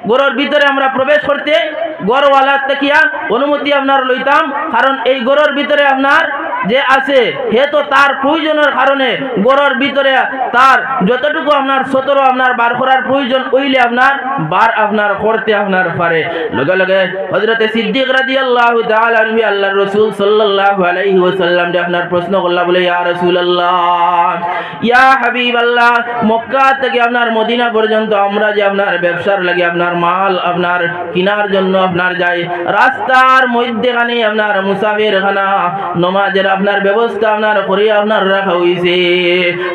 গরুর ভিতরে আমরা প্রবেশ করতে গরওয়ালার তেকিয়া অনুমতি আপনার লইতাম, কারণ এই গরুর ভিতরে আপনার যে আছে হে তো তার প্রয়োজনের কারণে গরুর ভিতরে তার যতটুকু আপনার সতরো আপনার বার করার প্রয়োজন ওইলে আপনার বার আপনার করতে আপনার পারে। লগে লগে হযরতে সিদ্দিক রাদিয়াল্লাহু তাআলা আনহু আল্লাহর রাসূল সাল্লাল্লাহু আলাইহি ওয়াসাল্লাম কে আপনার প্রশ্ন করলা, বলে ইয়া রাসূলুল্লাহ, ইয়া হাবিবাল্লাহ, মক্কা থেকে আপনার মদিনা পর্যন্ত আমরা যে আপনার ব্যবসার লাগে আপনার মাল আপনার কেনার জন্য আপনার যাই, রাস্তার মধ্যখানে আপনার মুসাফির খানা নমাজের আপনার ব্যবস্থা আপনার করিয়া আপনার রাখা হয়েছে।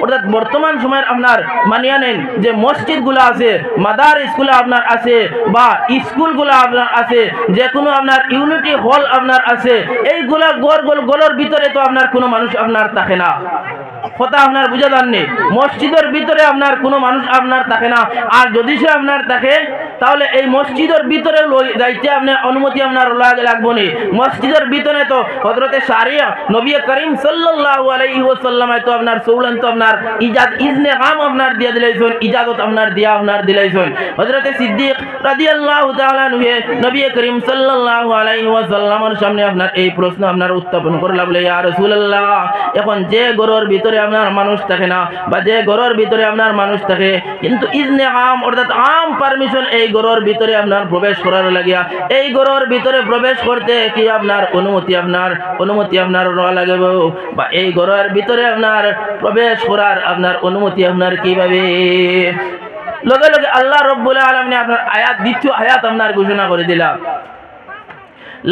অর্থাৎ বর্তমান সময়ের আপনার মানিয়া নেন যে মসজিদগুলো আছে, মাদারিসগুলো আপনার আছে, বা স্কুলগুলো আপনার আছে, যে কোনো আপনার ইউনিটি হল আপনার আছে, এইগুলা গোলর ভিতরে তো আপনার কোনো মানুষ আপনার থাকে না। কথা আপনার বুঝা যাননি, মসজিদের ভিতরে আপনার কোনো মানুষ আপনার থাকে না। আর যদি সে আপনার থাকে তাহলে এই মসজিদের ভিতরে যাইতে আপনার অনুমতি আপনার লাগবো নি। মসজিদের ভিতরে তো হযরতে শারিয়া নবী করিম সাল্লাল্লাহু আলাইহি ওয়াসাল্লাম তো আপনার চৌলান্ত আপনার ইজনে আম আপনার দিয়া দিলাইছেন, ইজাজত আপনার দিয়া আপনার দিলাইছেন। হযরতে সিদ্দিক রাদিয়াল্লাহু তাআলা আনহু নবী করিম সাল্লাল্লাহু আলাইহি ওয়াসাল্লামের সামনে আপনার এই প্রশ্ন আপনার উত্থাপন করলা, বলে ইয়া রাসূলুল্লাহ, এখন যে গরুর ভিতরে আপনার মানুষ থাকে না, বা যে গরুর ভিতরে আপনার মানুষ থাকে কিন্তু ইজনে আম অর্থাৎ আম পারমিশন এই গরুর ভিতরে আপনার প্রবেশ করার লাগিয়া, এই গরুর ভিতরে প্রবেশ করতে কি আপনার অনুমতি আপনার লাগবে, বা এই গরুর ভিতরে আপনার প্রবেশ করার আপনার অনুমতি আপনার কিভাবে? লগে লগে আল্লাহ রাব্বুল আলামিন আপনার আয়াত, দ্বিতীয় আয়াত আপনার ঘোষণা করে দিলাম,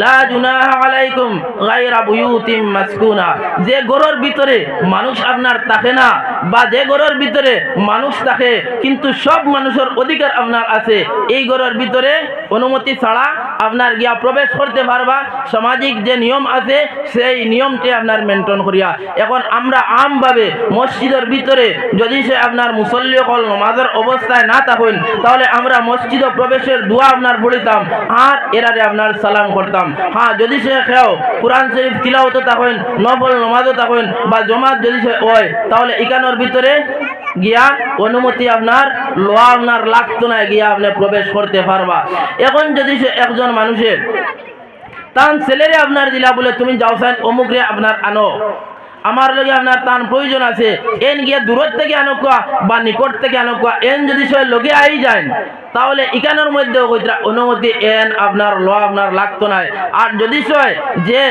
লা জুনাহা আলাইকুম গায়রা বুয়ুতিম মাসকুনা, যে গরুর ভিতরে মানুষ আপনার থাকে না, বা যে গরুর ভিতরে মানুষ থাকে কিন্তু সব মানুষের অধিকার আপনার আছে, এই গরুর ভিতরে অনুমতি ছাড়া আপনার গিয়া প্রবেশ করতে পারবা। সামাজিক যে নিয়ম আছে সেই নিয়মটি আপনার মেনটেন করিয়া। এখন আমরা আমভাবে মসজিদের ভিতরে যদি সে আপনার মুসল্লি হল নামাজের অবস্থায় না থাকেন, তাহলে আমরা মসজিদ প্রবেশের দোয়া আপনার পড়িতাম আর এরারে আপনার সালাম করতাম। হ্যাঁ, যদি সে খেও কোরআন শরীফ তিলাওয়াত থাকেন, নফল নামাজও থাকেন, বা জমাত যদি সে হয়, তাহলে ইকানোর ভিতরে গিয়া অনুমতি আপনার লোয়া আপনার লাগতো না, গিয়া আপনি প্রবেশ করতে পারবা। এখন যদি সে একজন মানুষের তান ছেলেরে আপনার দিলা, বলে তুমি যাও সাইন অমুক রে আপনার আনো, আমার লগে আপনার তান প্রয়োজন আছে, এন গিয়া দূর থেকে আনো কোয়া বা নিকট থেকে আনো কোয়া, এন যদি সে লগে আই যায় তাহলে ইকানোর মধ্যে অনুমতি এন আপনার ল আপনার লাগতো না। আর যদি সয় যে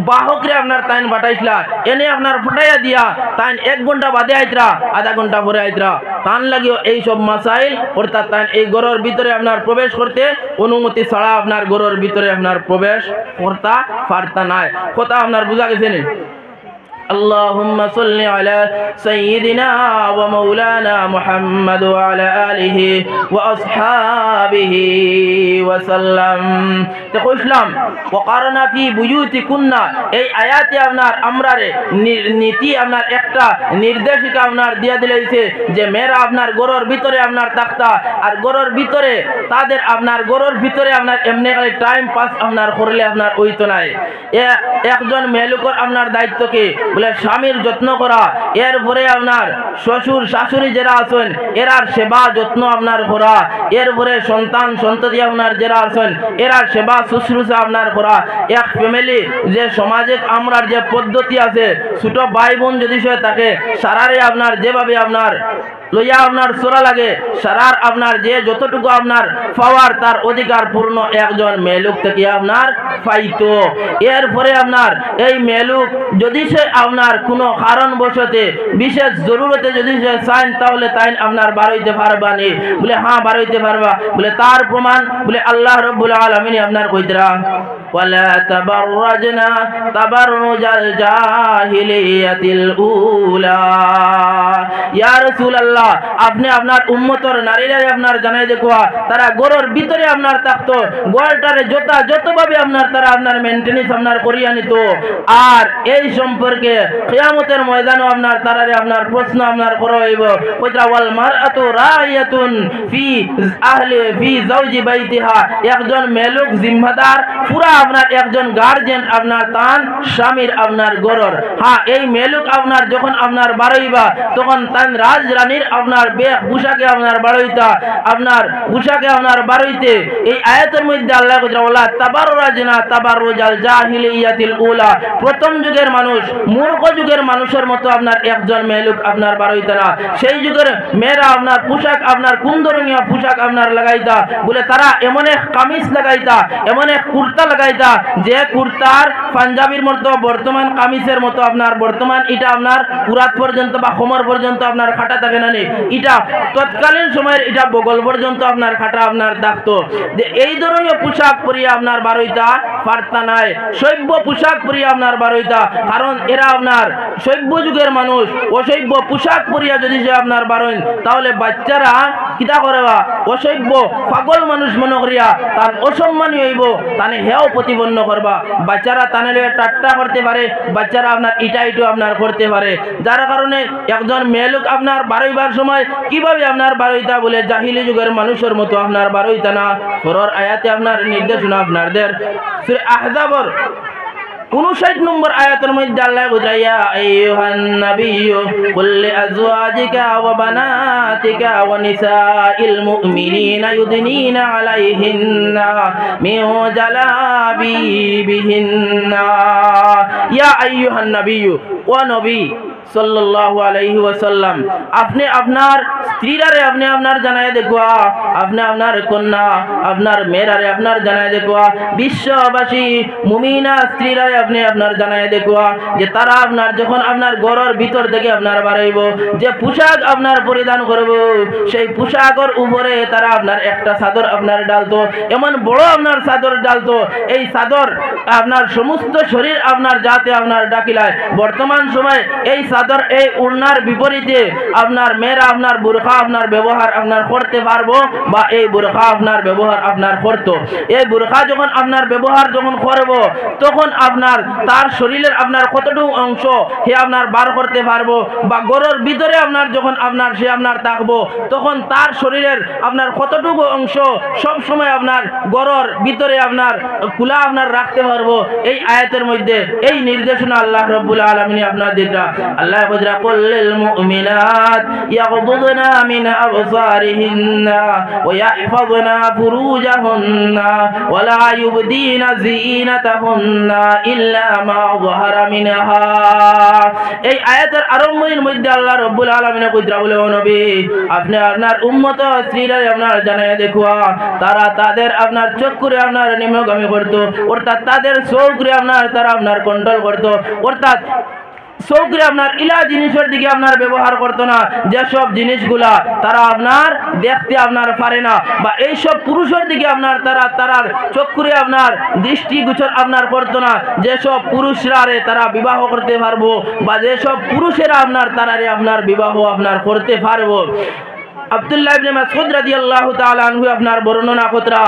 বাহকরে আপনার তাইন বাটাইছিলা এনে আপনার ফুটাইয়া দিয়া তাইন 1 ঘন্টা বাদে আইতরা, আধা ঘন্টা পরে আইতরা, তান লাগিও এই সব মাসাইল অর্থাৎ তাইন এই গরুর ভিতরে আপনার প্রবেশ করতে অনুমতি ছাড়া আপনার গরুর ভিতরে আপনার প্রবেশ করতে পারতা নাই। কথা আপনার বুঝা গেছে নি? اللهم صل على سيدنا ومولانا محمد وعلى آله وأصحابه وسلم। تقولم وقرنا في بيوتكنا এই আয়াতে আপনার আমরারে নীতি আপনার একটা নির্দেশিকা আপনার দিয়া দিলাইছে যে মেয়েরা আপনার গরুর ভিতরে আপনার থাকতা, আর গরুর ভিতরে তাদের আপনার গরুর ভিতরে আপনার এমনি টাইম পাস আপনার করলে আপনার হইতো নাই। একজন মেয়েলোকের আপনার দায়িত্বকে বলে স্বামীর যত্ন করা, এরপরে আপনার শ্বশুর শাশুড়ি যারা আছেন এরার সেবা যত্ন আপনার করা, এরপরে সন্তান সন্ততি আপনার যারা আছেন এরার সেবা শুশ্রূষা আপনার করা। এক ফ্যামিলি যে সমাজে আমরার যে পদ্ধতি আছে, ছোট ভাই বোন যদি সে থাকে সারারে আপনার যেভাবে আপনার লইয়া আপনার চলা লাগে, সারার আপনার যে যতটুকু আপনার পাওয়ার তার অধিকার পূর্ণ একজন মেয়েলোক থেকে আপনার পাইতো। এরপরে আপনার এই মেয়েলোক যদি সে আপনার কোনো কারণবশতে বিশেষ জরুরতে যদি সে চান তাহলে তাই আপনার বাড়াইতে পারবা নি, বলে হ্যাঁ বাড়াইতে পারবা, বলে তার প্রমাণ বলে আল্লাহ রাব্বুল আলামিন আপনার কইতরা ওয়ালা তাবাররাজনা তাবাররুজাল জাহিলিয়াতিল উলা। ইয়া রাসূলুল্লাহ, আপনি আপনার উম্মতর নারীরা আপনার জানাই দেখুয়া তারা গরুর ভিতরে আপনার থাকতো, গোয়ালটারে যতভাবে আপনার তারা আপনার মেইনটেনেন্স আপনার করিয়া নিত। আর এই সম্পর্কে কিয়ামতের ময়দানে আপনার তারারে আপনার প্রশ্ন আপনার করা হইব, কইতা ওয়াল মারআতু রাইয়াতুন ফি যাওজি বাইতিহা, একজন মেলুক জিম্মাদার পুরা আপনার একজন গার্জিয়ান আপনার তান স্বামীর আপনার গরর। হ্যাঁ, এই মেলুক আপনার যখন আপনার বাড়াইবা তখন তান রাজরানীর আপনার পোশাকে আপনার বাড়াইতা আপনার পোশাকে আপনার বাড়াইতে এই আয়াতের মধ্যে আল্লাহ ওয়ালা তাবাররাজনা তাবাররুজাল জাহিলিয়াতিল উলা প্রথম যুগের মানুষ মূর্খ যুগের মানুষের মতো আপনার একজন মেয়ে লোক আপনার বাড়াইতা না সেই যুগের মেয়েরা আপনার পোশাক আপনার কোন ধরনের পোশাক আপনার লাগাইতা বলে তারা এমন এক কামিজ লাগাইতা এমন এক কুর্তা লাগাইতা যে কুর্তার পাঞ্জাবির মতো বর্তমান কামিজের মতো আপনার বর্তমান এটা আপনার পুরাত পর্যন্ত বা কোমর পর্যন্ত আপনার খাটা থাকে না এটা তৎকালীন সময়ের এটা বগল পর্যন্ত আপনার খাটা আপনার থাকতো যে এই ধরনের পোশাক পরিয়া আপনার বারোইতা পারতা নাই সভ্য পোশাক পরিয়া আপনার বারোইতা কারণ এরা আপনার সভ্য যুগের মানুষ অসভ্য পোশাক পরিয়া যদি সে আপনার বারোইন তাহলে বাচ্চারা কিতা করবা অসভ্য পাগল মানুষ মনে করিয়া তার অসম্মানী হইব তানে হেও প্রতিপন্ন করবা বাচ্চারা তানে টাট্টা করতে পারে বাচ্চারা আপনার ইটা ইটো আপনার করতে পারে যার কারণে একজন মেয়ে লোক আপনার বারোইবার সময় কিভাবে আপনার বারোইতা বলে জাহিলি যুগের মানুষের মতো আপনার বারোইতা না পরের আয়াতে আপনার নির্দেশনা আপনাদের সূরা আহজাবর 59 নম্বর আয়াতের মধ্যে আল্লাহ বুঝাইয়া আইয়ুহান নাবিয়্যু কুল লিআজওয়াজিকা ওয়া বানাতিকা ওয়া নিসাইল মুমিনিনা ইউদনিনা আলাইহিন্না মিন জালাবিবিহিন্না ইয়া আইয়ুহান নাবিয়্যু ওয়া নবী সাল্লাল্লাহু আলাইহি ওয়াসাল্লাম আপনি আপনার স্ত্রীরারে আপনি আপনার জানায় দেখবা আপনি আপনার কন্যা আপনার মেয়েরারে আপনার জানায় দেখবা বিশ্ববাসী মুমিনা স্ত্রীরারে আপনি আপনার জানায় দেখবা যে তারা আপনার যখন আপনার ঘরের ভিতর থেকে আপনার বাড়াইব যে পোশাক আপনার পরিধান করব সেই পোশাকের উপরে তারা আপনার একটা চাদর আপনার ডালতো এমন বড় আপনার চাদর ডালতো এই চাদর আপনার সমস্ত শরীর আপনার যাতে আপনার ডাকিলায় বর্তমান সময় এই চাদর এই উড়নার বিপরীতে আপনার মেয়েরা আপনার বুরখা আপনার ব্যবহার আপনার করতে পারবো বা এই বুরখা আপনার ব্যবহার আপনার করতো এই বুরখা যখন আপনার ব্যবহার যখন করব তখন আপনার তার শরীরের আপনার কতটুকু অংশ সে আপনার বার করতে পারবো বা গরুর ভিতরে আপনার যখন আপনার সে আপনার থাকবো তখন তার শরীরের আপনার কতটুকু অংশ সব সময় আপনার গরুর ভিতরে আপনার খোলা আপনার রাখতে পারবো এই আয়াতের মধ্যে এই নির্দেশনা আল্লাহ রাব্বুল আলামিন আপনার দিতা আল্লাহ বজরা কুল্লিল মুমিনাত ইয়াগদুদনা মিন আবসারিহিন্না ওয়া ইয়াহফাযনা ফুরুজাহুন্না ওয়া লা ইউবদিনা যিনাতাহুন্না ইল্লা মা যাহারা মিনহা এই আয়াতের আরম্ভের মধ্যে আল্লাহ রাব্বুল আলামিন কইরা বলে ও নবী আপনি আপনার উম্মত স্ত্রীরা আপনার জানায় দেখুয়া তারা তাদের আপনার চোখ করে আপনার নিম্নগামী করতো অর্থাৎ তাদের চোখ করে আপনার তারা আপনার কন্ট্রোল করতো অর্থাৎ চোখে আপনার ইলা জিনিসের দিকে আপনার ব্যবহার করতো না যেসব জিনিসগুলা তারা আপনার দেখতে আপনার পারে না বা এইসব পুরুষের দিকে আপনার তারার চোখ করে আপনার দৃষ্টিগোচর আপনার করতো না যেসব পুরুষরা তারা বিবাহ করতে পারবো বা যেসব পুরুষেরা আপনার তারারে আপনার বিবাহ আপনার করতে পারবো আব্দুল্লাহ ইবনে মাসউদ রাদিয়াল্লাহু তাআলা আনহু আপনার বর্ণনা কতরা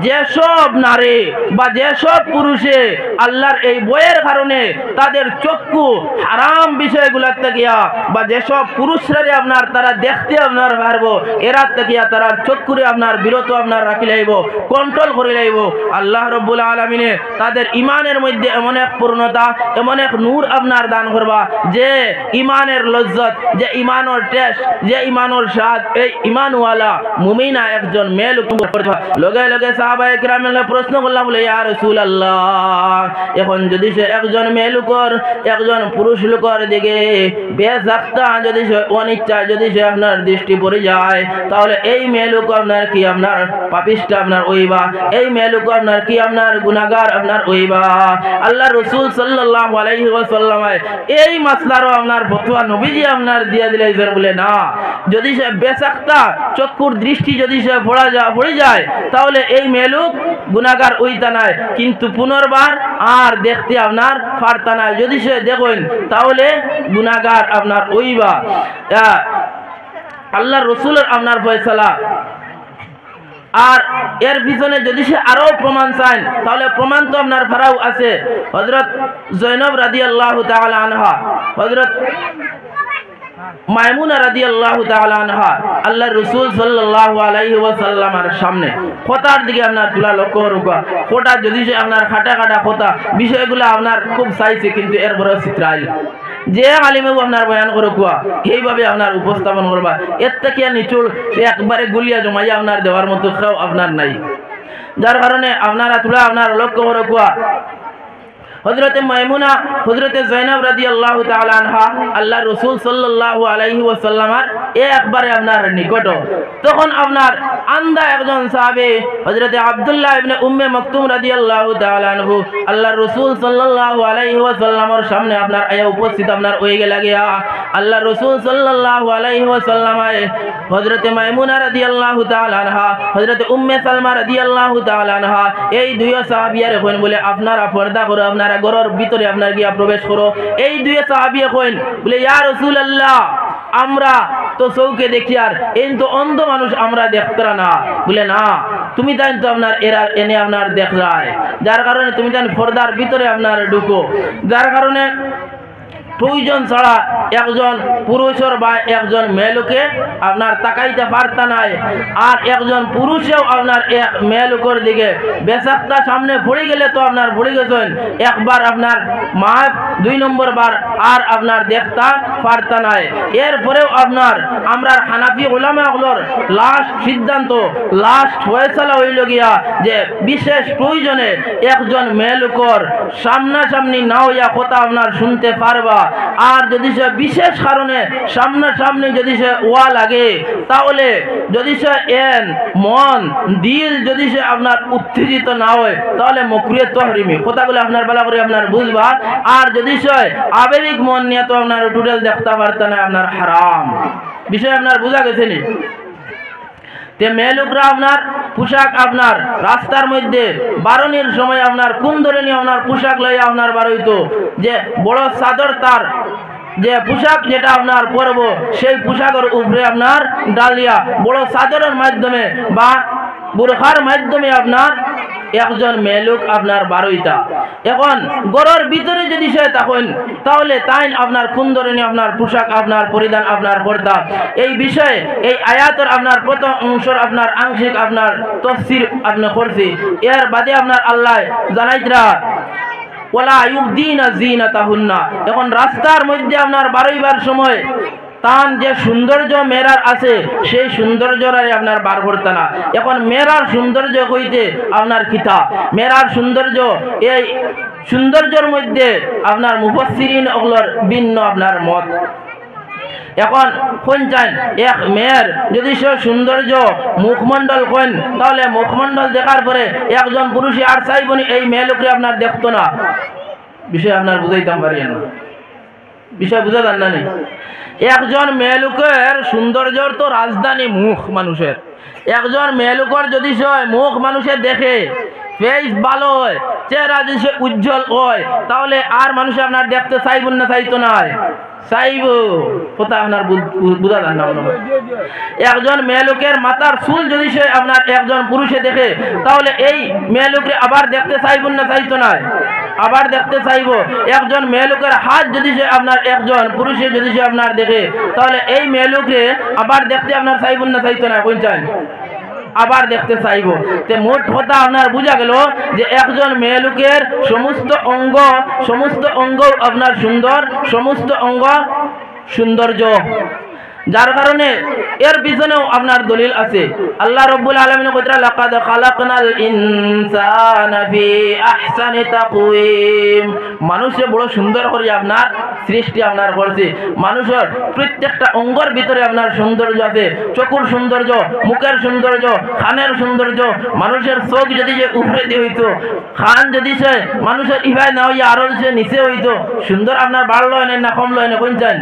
যেসব নারী বা যেসব পুরুষে আল্লাহর এই বয়ের কারণে তাদের চক্ষু হারাম বিষয়গুলোর তাকিয়া বা যেসব পুরুষরা আপনার তারা দেখতে আপনার পারবো এরা তাকিয়া তারা চক্ষুরে আপনার বিরত আপনার রাখি লাইব কন্ট্রোল করে লাইব আল্লাহ রাব্বুল আলামিনে তাদের ঈমানের মধ্যে এমন এক পূর্ণতা এমন এক নূর আপনার দান করবা যে ঈমানের লজ্জত যে ঈমানের টেস্ট যে ঈমানের স্বাদ ইমানওয়ালা মুমিনা একজন মেয়ে লোক লগে লগে সাহাবায়ে কিরামের প্রশ্ন করলাম বলে ইয়া রাসূলুল্লাহ এখন যদি সে একজন মেয়ে লোকের একজন পুরুষ লোকের দিকে বেজাক্তা যদি সে অনিচ্ছা যদি সে আপনার দৃষ্টি পড়ে যায় তাহলে এই মেয়ে লোক আপনার কি আপনার পাপিষ্ঠ আপনার ওইবা এই মেয়ে লোক আপনার কি আপনার গুনাহগার আপনার ওইবা আল্লাহ রাসূল সাল্লাল্লাহু আলাইহি ওয়াসাল্লাম এই মাসলারও আপনার ফতোয়া নবীজি আপনার দিয়া দিলেন বলে না যদি সে বেজাক্তা চক্ষুর দৃষ্টি যদি সে পড়ে যায় তাহলে এই মেয়ে লোক গুনাহগার ওইতা নাই কিন্তু পুনর্বার আর দেখতে আপনার পারতা না যদি সে দেখেন তাহলে গুনাহগার আপনার ওইবা আল্লাহ রাসূলের আপনার ফয়সালা আর এর পিছনে যদি সে আরো প্রমাণ চান তাহলে প্রমাণ তো আপনার ফারাও আছে হযরত জয়নব রাদিয়াল্লাহু তাআলা আনহা হযরত মাইমুনা রাদিয়াল্লাহু তাআলা আনহা আল্লাহর রাসূল সাল্লাল্লাহু আলাইহি ওয়াসাল্লামের সামনে কথার দিকে আপনার তুলা লক্ষ্য করুকা কোটা যদি সে আপনার খাটা খাটা কথা বিষয়গুলো আপনার খুব চাইছে কিন্তু এর বড় চিত্রাইল যে আলিমে আপনার বয়ান করে কুয়া এইভাবে আপনার উপস্থাপন করবা, এর থেকে নিচুল একবারে গুলিয়া জমাইয়া আপনার দেওয়ার মতো কেউ আপনার নাই। যার কারণে আপনারা তুলা আপনার লক্ষ্য করে কুয়া হযরতে মাইমুনা হযরতে যায়েনব রাদিয়াল্লাহু তাআলা আনহা আল্লাহ রাসূল সাল্লাল্লাহু আলাইহি ওয়াসাল্লামার একবারে আপনার নিকট, তখন আপনার আন্দা একজন সাহাবী হযরতে আব্দুল্লাহ ইবনে উম্মে মাকতুম রাদিয়াল্লাহু তাআলা আনহু আল্লাহ রাসূল সাল্লাল্লাহু আলাইহি ওয়াসাল্লামের সামনে আপনার আয়া উপস্থিত আপনার হয়ে গিয়া আল্লাহ রাসূল সাল্লাল্লাহু আলাইহি ওয়াসাল্লামায় হযরতে মাইমুনা রাদিয়াল্লাহু তাআলা আনহা হযরতে উম্মে সালমা রাদিয়াল্লাহু তাআলা আনহা এই দুই সাহাবীয়ার কইন বলে আপনারা পর্দা করো, আপনারা ঘরের ভিতরে আপনার গিয়া প্রবেশ করো। এই দুই সাহাবী কইন বলে ইয়া রাসূলুল্লাহ আমরা তো চৌকে দেখি আর এই তো অন্ধ মানুষ আমরা দেখতরা না। বলে না তুমি তাই তো আপনার এরা এনে আপনার দেখ যায়, যার কারণে তুমি তাই পর্দার ভিতরে আপনার ঢুকো। যার কারণে প্রয়োজন ছাড়া একজন পুরুষের বা একজন মেয়েলোকে আপনার তাকাইতে পারতা নাই, আর একজন পুরুষেও আপনার এক মেয়েলোকের দিকে বেসাক্তা সামনে পড়ে গেলে তো আপনার পড়ে গেছেন একবার আপনার মা, দুই নম্বর বার আর আপনার দেখতা পারতা নাই। এরপরেও আপনার আমরা হানাফি উলামাগুলোর লাস্ট সিদ্ধান্ত, লাস্ট ফয়সালা হইল গিয়া যে বিশেষ প্রয়োজনে একজন মেয়েলোকর সামনাসামনি না হইয়া কথা আপনার শুনতে পারবা, আর যদি সে বিশেষ কারণে সামনাসামনি যদি সে ওয়া লাগে তাহলে যদি সে এন মন দিল যদি সে আপনার উত্তেজিত না হয় তাহলে মকরুহে তাহরিমি কথাগুলো আপনার ভালো করে আপনার বুঝবা। আর যদি সে আবেগিক মন নিয়ে তো আপনার টোটাল দেখতে পারত না আপনার হারাম বিষয় আপনার বোঝা গেছে নি। তে মেয়েলোকরা আপনার পোশাক আপনার রাস্তার মধ্যে বারণের সময় আপনার কোন ধরনের আপনার পোশাক লইয়া আপনার বারইতো, যে বড় চাদর তার যে পোশাক যেটা আপনার পরব সেই পোশাকের উপরে আপনার ডালিয়া বড় চাদরের মাধ্যমে বা বুরখার মাধ্যমে আপনার একজন মেয়েলোক আপনার বারইতা। এখন গড়ের ভিতরে যদি সে তখন তাহলে তাই আপনার কোন ধরনের আপনার পোশাক আপনার পরিধান আপনার করতা, এই বিষয়ে এই আয়াতের আপনার প্রথম অংশের আপনার আংশিক আপনার তাফসীর আপনি করছি। এর বাদে আপনার আল্লাহ জানাইতরা ওয়ালা ইউবদিনা জিনাতাহুন্না, এখন রাস্তার মধ্যে আপনার বারইবার সময় তান যে সৌন্দর্য মেয়েরার আছে সেই সৌন্দর্যরাই আপনার বার করতে না। এখন মেয়েরার সৌন্দর্য হইতে আপনার খিতা মেয়েরার সৌন্দর্য, এই সৌন্দর্যের মধ্যে আপনার মুফাসসিরিন ওগুলোর ভিন্ন আপনার মত। এখন কোন চান এক মেয়ের যদি সে সৌন্দর্য মুখমণ্ডল কোন তাহলে মুখমণ্ডল দেখার পরে একজন পুরুষে আর চাইবনি এই মেয়েলোকে আপনার দেখতো না। বিষয় আপনার বুঝাইতাম পারি না, বিষয় বুঝা যান না। একজন মেয়েলোকের সৌন্দর্যর তো রাজধানী মুখ মানুষের। একজন মেয়েলোকের যদি সে মুখ মানুষের দেখে ফেস ভালো হয়, চেহারা যদি সে উজ্জ্বল হয় তাহলে আর মানুষ আপনার দেখতে চাইবেন না, চাইতো না চাইব কোথা আপনার বুঝা যান না। একজন মেয়েলোকের মাথার চুল যদি সে আপনার একজন পুরুষে দেখে তাহলে এই মেয়েলোকে আবার দেখতে চাইবেন না, চাইতো না আবার দেখতে চাইব। একজন মেয়েলোকের হাত যদি সে আপনার একজন পুরুষে যদি সে আপনার দেখে তাহলে এই মেয়েলোকে আবার দেখতে আপনার চাইবেন না, চাইতো না কোন চান আবার দেখতে চাইব। তে মোট কথা আপনার বোঝা গেল যে একজন মেয়েলোকের সমস্ত অঙ্গ আপনার সুন্দর, সমস্ত অঙ্গ সৌন্দর্য, যার কারণে এর পিছনেও আপনার দলিল আছে। আল্লাহ রাব্বুল আলামিন কইরা লাকাদ খালাকনাল ইনসানা ফি আহসানি তাকওয়িম, মানুষে বড় সুন্দর করে আপনার সৃষ্টি আপনার করছে। মানুষের প্রত্যেকটা অঙ্গের ভিতরে আপনার সৌন্দর্য আছে, চোখের সৌন্দর্য, মুখের সৌন্দর্য, কানের সৌন্দর্য। মানুষের চোখ যদি সে উপরে দিয়ে হইতো, কান যদি সে মানুষের ইভায় না হইয়া আরো সে নিচে হইতো, সুন্দর আপনার বাড়লো না কম লয় না কোন চান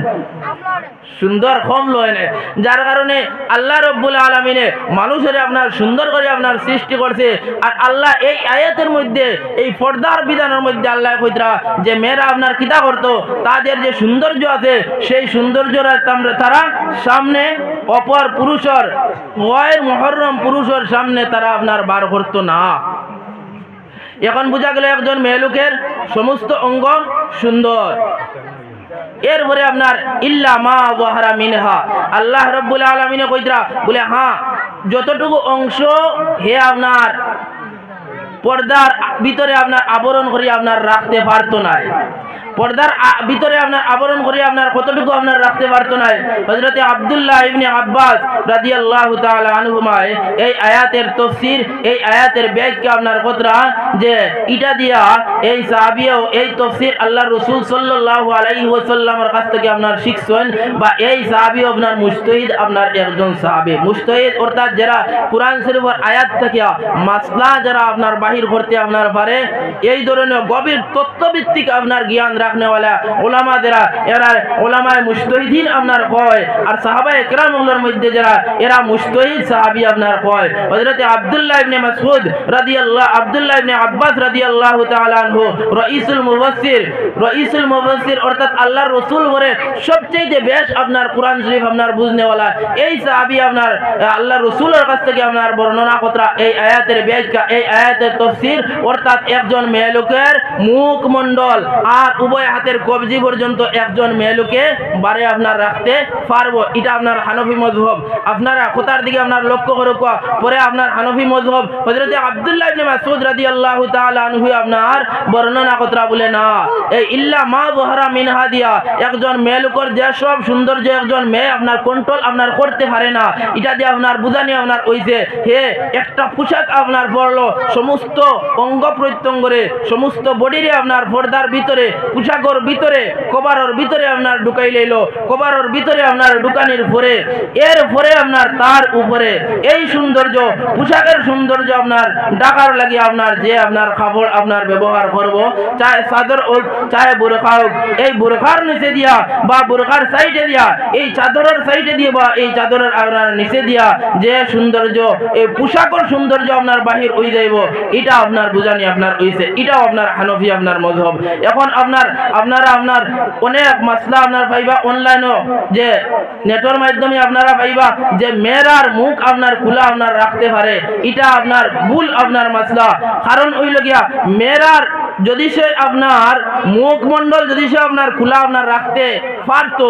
সুন্দর কম লয় না। যার কারণে আল্লাহ রাব্বুল আলামিনে মানুষের আপনার সুন্দর করে আপনার সৃষ্টি করছে। আর আল্লাহ এই আয়াতের মধ্যে এই পর্দার বিধানের মধ্যে আল্লাহ কইরা যে মেয়েরা আপনার কিতা করতো, তাদের যে সৌন্দর্য আছে সেই সৌন্দর্যরা তারা সামনে অপর পুরুষের গয়র মুহররম পুরুষের সামনে তারা আপনার বার করতো না। এখন বোঝা গেল একজন মেয়েলোকের সমস্ত অঙ্গ সুন্দর। এরপরে আপনার ইল্লা মা ওয়াহারা মিনহা, আল্লাহ রাব্বুল আলামিন কইরা বলে হ্যাঁ যতটুকু অংশ হে আপনার পর্দার ভিতরে আপনার আবরণ করে আপনার রাখতে পারতো না, পর্দার ভিতরে আপনার আবরণ করে আপনার কতটুকু আপনার রাখতে পারতো না। হযরতে আব্দুল্লাহ ইবনে আব্বাস রাদিয়াল্লাহু তাআলা আনহুমা এই আয়াতের তাফসীর, এই আয়াতের ব্যাখ্যা আপনার কথা যে এটা দিয়া এই সাহাবীও এই তাফসীর আল্লাহর রাসূল সাল্লাল্লাহু আলাইহি ওয়াসাল্লামের কাছ থেকে আপনার শিখছেন, বা এই সাহাবী আপনার মুজতাহিদ আপনার একজন সাহাবী। মুজতাহিদ অর্থাৎ যারা কুরআন শরীফের আয়াত থেকে মাসলা যারা আপনার বাহির করতে আপনার পারে, এই ধরনের গভীর তত্ত্বভিত্তিক আপনার জ্ঞান রাখনেওয়ালা ওলামা যারা, এরা ওলামায়ে মুজতাহিদিন আপনার হয়। আর সাহাবায়ে কেরামগুলোর মধ্যে যারা এরা মুজতাহিদ সাহাবী আপনার হয়। হযরতে আব্দুল্লাহ ইবনে মাসউদ রাদিয়াল্লাহু, আব্দুল্লাহ ইবনে আব্বাস রাদিয়াল্লাহু তাআলা আনহু রাইসুল মুফাসসির অর্থাৎ আল্লাহর রাসূল বলে সবচেয়ে বেশ আপনার কুরআন শরীফ আপনার বুঝনেওয়ালা এই সাহাবী আপনার আল্লাহর রাসূলের কাছ থেকে আপনার বর্ণনা করা এই আয়াতের ব্যাখ্যা, এই আয়াতের তাফসীর অর্থাৎ একজন মেয়ে লোকের মুখমণ্ডল আর উভয় হাতের কবজি পর্যন্ত একজন মেয়ে লোকে বারে আপনার রাখতে পারবো। এটা আপনার হানফি মযহব। আপনারা কোথার দিকে আপনার লক্ষ্য করুক পরে আপনার হানফি মযহব হযরতে আব্দুল্লাহ ইবনে মাসউদ রাদিয়াল্লাহু তাআলা আনহু আপনার বর্ণনা করা বলে না এই ইল্লা মা যহরা মিনহা দিয়া একজন মেয়ে লোকের যে সব সৌন্দর্য একজন মেয়ে আপনার কন্ট্রোল আপনার করতে পারে না, এটা দিয়ে আপনার বুঝানি আপনার হইছে হে একটা পোশাক আপনার পরলো সমস্ত অঙ্গ প্রত্যঙ্গরে সমস্ত বডিরে আপনার পর্দার ভিতরে পোশাকর ভিতরে কভারের ভিতরে আপনার ঢুকাই লইলো, কভারের ভিতরে আপনার ঢুকানির পরে এর পরে আপনার তার উপরে এই সৌন্দর্য পোশাকের সৌন্দর্য আপনার ঢাকার লাগে আপনার যে আপনার কাপড় আপনার ব্যবহার করব, চাहे চাদর হোক চাहे বুরখা হোক, এই বুরখার নিচে দিয়া বা বুরখার সাইডে দিয়া এই চাদরের সাইডে দিয়ে বা এই চাদরের আপনার নিচে দিয়া যে সৌন্দর্য এই পোশাকের সৌন্দর্য আপনার বাহির হয়ে যাইব, এটা আপনার বুঝানি আপনার হইছে। এটাও আপনার হানফি আপনার মযহব। এখন আপনারা আপনার অনেক মাসলা আপনার পাইবা অনলাইনও, যে নেটের মাধ্যমে আপনারা পাইবা যে মেয়েরার মুখ আপনার খোলা আপনার রাখতে পারে, এটা আপনার ভুল আপনার মাসলা। কারণ হইল গিয়া মেয়েরার যদি সে আপনার মুখমণ্ডল যদি সে আপনার খোলা আপনার রাখতে পারতো,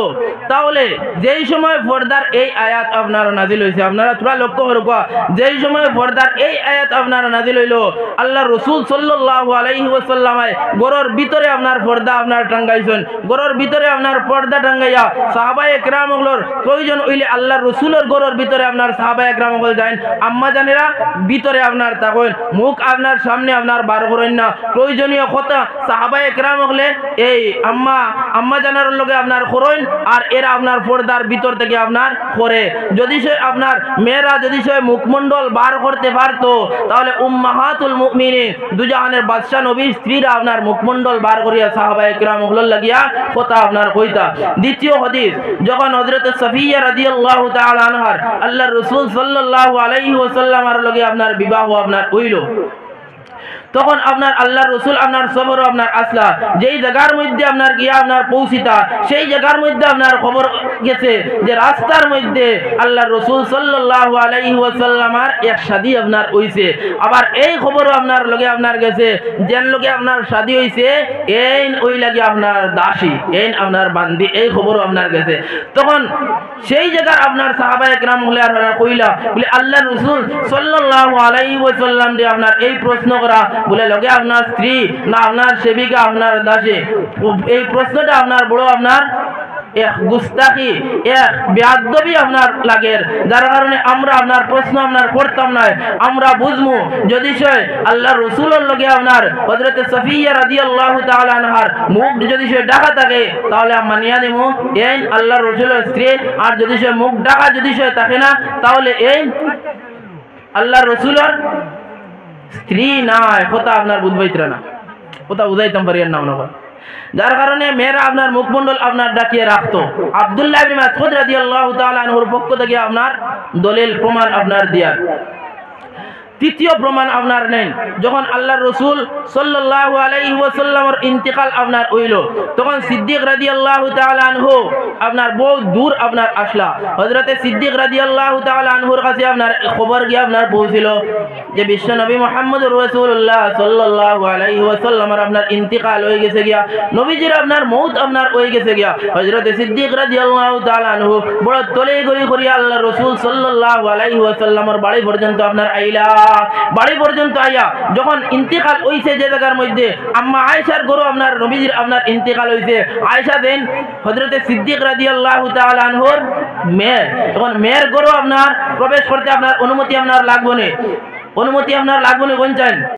তাহলে যেই সময় পর্দার এই আয়াত আপনার নাজিল হয়েছে, আপনারা তোরা লক্ষ্য করুক, যেই সময় পর্দার এই আয়াত আপনার নাজিল হইল আল্লাহর রাসূল সাল্লাল্লাহু আলাইহি ওয়াসাল্লাম গরর ভিতরে আপনার পর্দা আপনার টাঙ্গাইছেন, গরর ভিতরে আপনার পর্দা টাঙ্গাইয়া সাহাবায়ে কেরামগুলোর প্রয়োজন হইলে আল্লাহর রাসূলের গরর ভিতরে আপনার সাহাবায়ে কেরামগুলো যান, আম্মা জানেরা ভিতরে আপনার থাকেন, মুখ আপনার সামনে আপনার বার করেন না। প্রয়োজনীয় কথা সাহাবায়ে কেরামগুলো এই আম্মা জানার লগে আপনার করেন, আর এরা আপনার পর্দার ভিতর থেকে আপনার করে। যদি সে আপনার মেয়েরা যদি সে মুখমণ্ডল বার করতে পারতো, তাহলে উম্মাহাতুল মুমিনিন দুজাহানের বাদশা নবীর স্ত্রীরা আপনার মুখমণ্ডল বার করিয়া সাহাবায়ে কেরামগুলোর লাগিয়া কথা আপনার কইতা। দ্বিতীয় হাদিস, যখন হযরত সাফিয়া রাদিয়াল্লাহু তাআলা আনহার আল্লাহর রাসূল সাল্লাল্লাহু আলাইহি ওয়াসাল্লামের লগে আপনার বিবাহ আপনার হইল, তখন আপনার আল্লাহর রাসূল আপনার সবর আপনার আসলা যেই জায়গার মধ্যে আপনার গিয়া আপনার পৌঁছিতা, সেই জায়গার মধ্যে আপনার খবর গেছে যে রাস্তার মধ্যে আল্লাহর রাসূল সাল্লাল্লাহু আলাইহি ওয়াসাল্লামের এক শাদী আপনার হইছে। আবার এই খবরও আপনার লগে আপনার গেছে যেন লগে আপনার শাদী হইছে এইন ওই লাগে আপনার দাসী, এইন আপনার বান্দি, এই খবরও আপনার গেছে। তখন সেই জায়গার আপনার সাহাবায়ে কেরাম হলে আপনারা কইলা বলে আল্লাহর রাসূল সাল্লাল্লাহু আলাইহি ওয়াসাল্লাম দিয়ে আপনার এই প্রশ্ন করা বলে লগে আপনার স্ত্রী না আপনার সেবিকা আপনার দাসী, এই প্রশ্নটা আপনার বড় আপনার এক গুস্তাখি এক বেয়াদবি আপনার লাগে, যার কারণে আমরা আপনার প্রশ্ন আপনার করতাম না। আমরা বুঝমু যদি সে আল্লাহর রাসূলের লগে আপনার হযরত সাফিয়া রাদিয়াল্লাহু তাআলা আনহার মুখ যদি সে ঢাকা থাকে, তাহলে মানিয়া দিমু এই আল্লাহর রাসূলের স্ত্রী। আর যদি সে মুখ ঢাকা যদি সে থাকে না, তাহলে এই আল্লাহর রাসূলের স্ত্রী নাই। কথা আপনার বুঝবাইতরা না, কথা বুঝাইতাম পারি না ওনার, যার কারণে মেয়েরা আপনার মুখমণ্ডল আপনার ডাকিয়ে রাখতো। আব্দুল্লাহ ইবনে মাসউদ রাদিয়াল্লাহু তাআলা আনহুর পক্ষ থেকে আপনার দলিল প্রমাণ আপনার দিয়া। তৃতীয় প্রমাণ আপনার নেন, যখন আল্লাহর রাসূল সাল্লাল্লাহু আলাইহি ওয়াসাল্লামের ইন্তিকাল আপনার হইল, তখন সিদ্দিক রাদিয়াল্লাহু তাআলা আনহু আপনার বহু দূর আপনার আসলা। হযরতে সিদ্দিক রাদিয়াল্লাহু তাআলা আনহুর কাছে আপনার খবর গিয়ে আপনার পৌঁছিল যে বিশ্ব নবী মুহাম্মদুর রাসূলুল্লাহ সাল্লাল্লাহু আলাইহি ওয়াসাল্লামের আপনার ইন্তিকাল হয়ে গেছে গিয়া, নবীজির আপনার মউত আপনার হয়ে গেছে গিয়া। হযরতে সিদ্দিক রাদিয়াল্লাহু তাআলা আনহু বড় তলে গড়ি করিয়া আল্লাহর রাসূল সাল্লাল্লাহু আলাইহি ওয়াসাল্লামের বাড়ি পর্যন্ত আপনার আইলা। বাড়ি পর্যন্ত আইয়া যখন ইন্তিকাল হইছে যে জায়গার মধ্যে আম্মা আয়েশার গরু আপনার নবীজির আপনার ইন্তিকাল হইছে। আয়েশা দেন হযরতে সিদ্দিক রাদিয়াল্লাহু তাআলা আনহুর মেয়ে, এখন মেয়ের গরু আপনার প্রবেশ করতে আপনার অনুমতি আপনার লাগবে না, অনুমতি আপনার লাগবে না কোন চান।